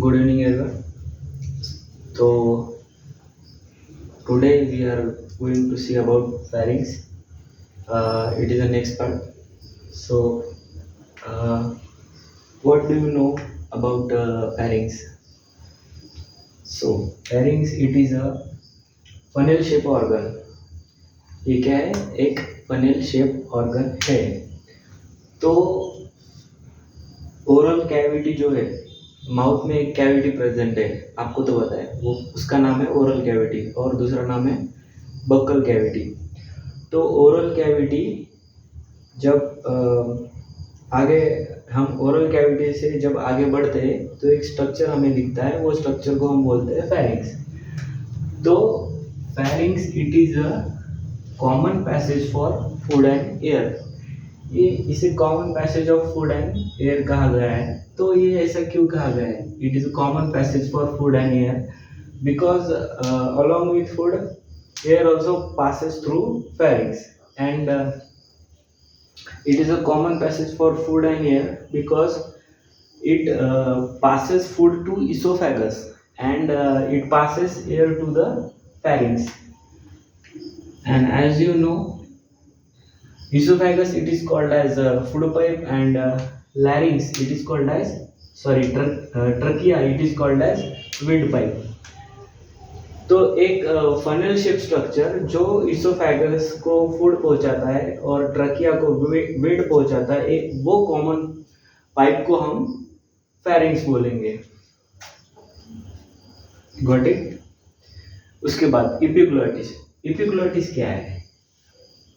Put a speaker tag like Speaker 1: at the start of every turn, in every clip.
Speaker 1: Good evening, everyone. So today we are going to see about pharynx. It is the next part. So, uh, what do you know about pharynx? So, pharynx it is a funnel shape organ. ये क्या है? एक funnel shape organ है. तो oral cavity जो है, mouth में एक कैविटी प्रेजेंट है, आपको तो पता है, वो उसका नाम है ओरल कैविटी और दूसरा नाम है बक्कल कैविटी. तो ओरल कैविटी जब आगे हम ओरल कैविटी से जब आगे बढ़ते हैं तो एक स्ट्रक्चर हमें दिखता है, वो स्ट्रक्चर को हम बोलते हैं फेरिंग्स. तो pharynx it is a common passage for food and air. ये इसे common passage of food and air कहा गया है. तो ये ऐसा क्यों कहा गया है? It is a common passage for food and air because along with food, air also passes through pharynx, and it is a common passage for food and air because it passes food to esophagus, and it passes air to the pharynx. And as you know, esophagus it is called as food pipe, and larynx it is called as trachea it is called as wind pipe. तो एक funnel shape structure जो oesophagus को food पहुंचाता है और trachea को wind पहुंचाता है, एक वो कॉमन पाइप को हम फेरिंग्स बोलेंगे. Got it? उसके बाद इपिग्लॉटिस. इपिग्लॉटिस क्या है?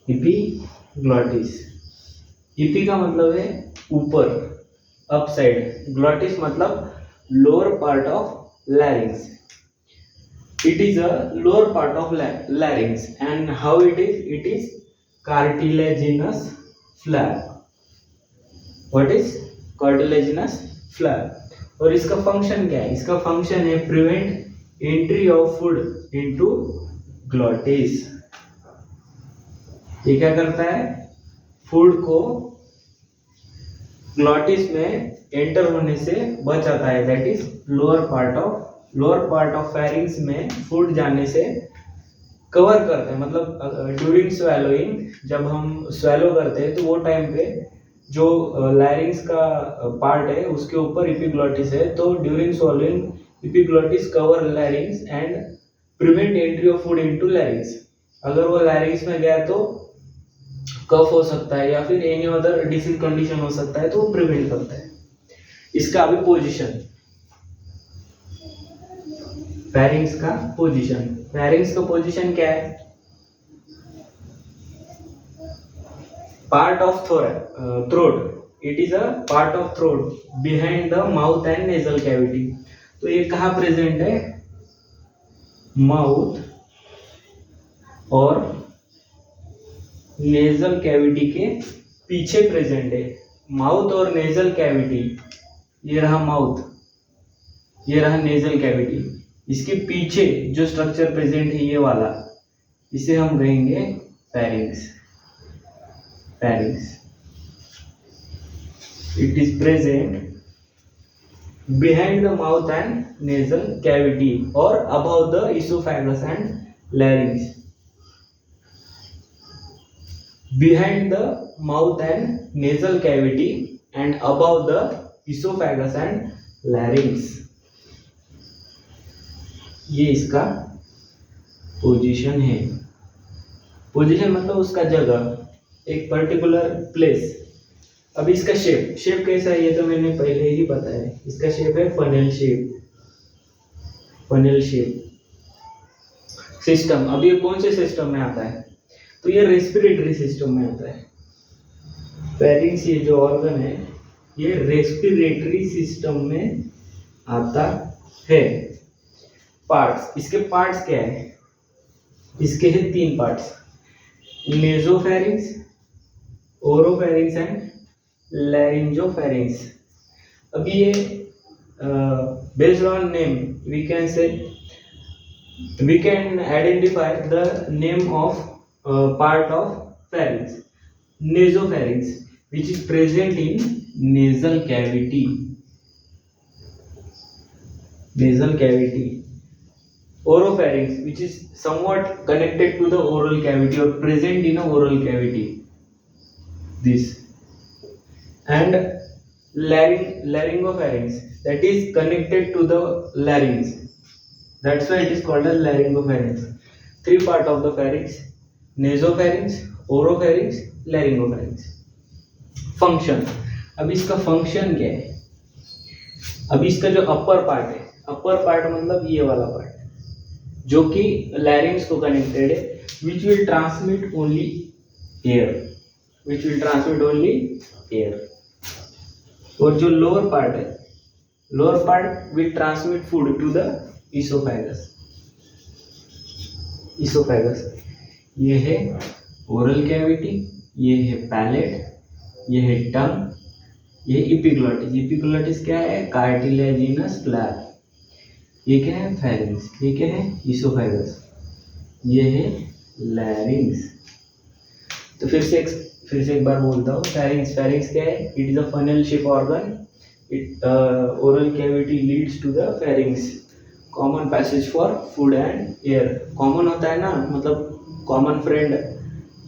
Speaker 1: इपिग्लॉटिस, इपी का मतलब है ऊपर, अपसाइड. ग्लॉटिस मतलब lower part of लैरिंग्स. It is a lower part of larynx, and how it is? It is cartilaginous flap. What is cartilaginous flap? और इसका फंक्शन क्या है? इसका फंक्शन है prevent entry of food into glottis. ये क्या करता है? फूड को ग्लॉटिस में एंटर होने से बचाता है. That is lower part of pharynx में फूड जाने से कवर करते हैं. मतलब ड्यूरिंग स्वेलोइंग, जब हम स्वेलो करते हैं तो वो टाइम पे जो लैरिंग्स का पार्ट है उसके ऊपर इपिग्लॉटिस है. तो during swallowing epiglottis cover larynx and prevent entry of food into larynx. अगर वो लैरिंग्स में गया तो कफ हो सकता है या फिर एनी अदर डिसीज कंडीशन हो सकता है, तो वो प्रिवेंट करता है. इसका अभी पोजीशन, फेरिंग्स का पोजीशन. फेरिंग्स का पोजीशन क्या है? Part of throat. It is a part of throat behind the mouth and nasal cavity. तो ये कहाँ प्रेजेंट है? माउथ और नेजल कैविटी के पीछे प्रेजेंट है. माउथ और नेजल कैविटी, ये रहा माउथ, ये रहा नेजल कैविटी. इसके पीछे जो स्ट्रक्चर प्रेजेंट है ये वाला, इसे हम कहेंगे pharynx. Pharynx it is present behind the mouth and nasal cavity और above the oesophagus and larynx. Behind the mouth and nasal cavity and above the oesophagus and larynx. ये इसका पोजीशन है. पोजीशन मतलब उसका जगह, एक पर्टिकुलर प्लेस. अब इसका शेप कैसा है ये तो मैंने पहले ही बताया. इसका शेप है funnel shape. Funnel shape. System, अब ये कौन से सिस्टम में आता है? तो ये रेस्पिरेटरी सिस्टम में आता है. फेरिंग्स ये जो ऑर्गन है ये रेस्पिरेटरी सिस्टम में आता है. पार्ट्स, इसके पार्ट्स क्या है? इसके हैं 3 parts: nasopharynx, oropharynx and laryngopharynx. अब ये based on name we can identify the name of part of pharynx. Nasopharynx which is present in nasal cavity. nasal cavity. Oropharynx, which is somewhat connected to the oral cavity or present in a oral cavity. This. And laryngopharynx, that is connected to the larynx. That's why it is called as laryngopharynx. Three part of the pharynx: nasopharynx, oropharynx, laryngopharynx. Function, अब इसका function क्या है? अब इसका जो upper part है, upper part मतलब ये वाला पार्ट जो कि लैरिंग्स को कनेक्टेड है, which will transmit only air, which will transmit only air. और जो लोअर पार्ट है, lower part will transmit food to the oesophagus. Oesophagus ये है ओरल कैविटी, ये है पैलेट, ये है टंग, ये इपिग्लोटिस. इपिग्लोटिस क्या है? Cartilaginous flap. ये क्या है? फेरिंग्स. ये क्या है? इसोफेगस. ये है लैरिंग्स. तो फिर से एक बार बोलता हूँ. फेरिंग्स, फेरिंग्स क्या है? It is a funnel shape organ. It oral cavity leads to the pharynx. Common passage for food and air. Common होता है ना, मतलब कॉमन फ्रेंड,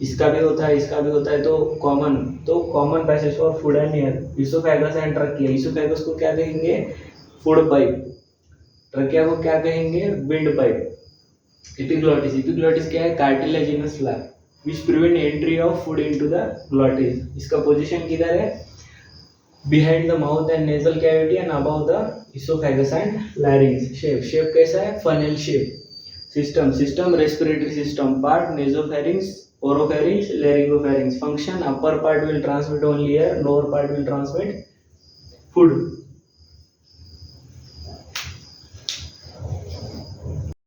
Speaker 1: इसका भी होता है, इसका भी होता है, तो common passage for food and air. Oesophagus and trachea. Oesophagus को क्या कहेंगे? Food pipe. ट्रकिया को क्या कहेंगे? Wind pipe. एपिग्लोटिस, एपिग्लोटिस क्या है? Cartilaginous flap which prevent entry of food into the glottis. इसका पोजीशन किधर है? Behind the mouth and nasal cavity and above the oesophagus and larynx. Shape कैसा है? Funnel shape. System respiratory system. Part nasopharynx, oropharynx, laryngopharynx. Function: upper part will transmit only air, lower part will transmit food.